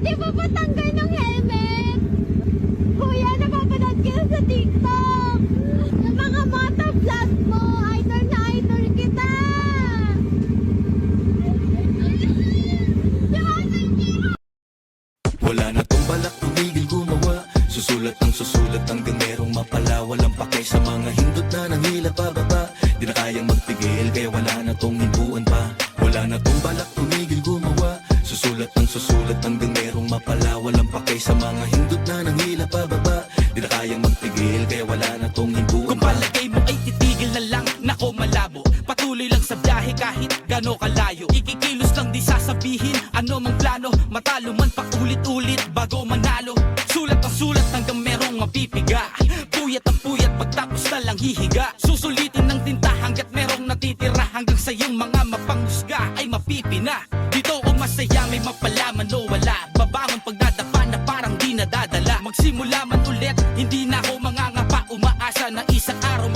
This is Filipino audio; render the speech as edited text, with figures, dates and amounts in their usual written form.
Di ba patanggal ng helmet? Kuya, napapanood ka na sa TikTok. Mga motor vlog mo, idol na idol kita. Wala na tong balak, tumigil gumawa. Susulat ang susulat hanggang merong mapala. Walang pakay sa mga hindot na nanghila pababa. Di na kayang magpigil kaya wala na tong hintuan pa. Wala na tong balak, tumigil gumawa. Susulat ang susulat hanggang merong mapala. Walang pakay sa mga hindot na nanghila pababa. Di na kayang magpigil kaya wala na tong hintuan Kung pa. palagay mo ay titigil na lang, nako malabo. Patuloy lang sa biyahe kahit gano kalayo. Ikikilos lang di sasabihin ano mang plano. Matalo man pa ulit-ulit bago manalo. Sulat ang sulat hanggang merong mapipiga. Puyat ang puyat pagtapos na lang hihiga. Susulitin ng tinta hanggat merong natitira. Hanggang sa iyong mga mapanghusga ay mapipina. Dito o masaya may mapalaman o wala. Babangon pag nadapa na parang di nadadala. Magsimula man ulit, hindi na ako mangangapa. Umaasa na isang araw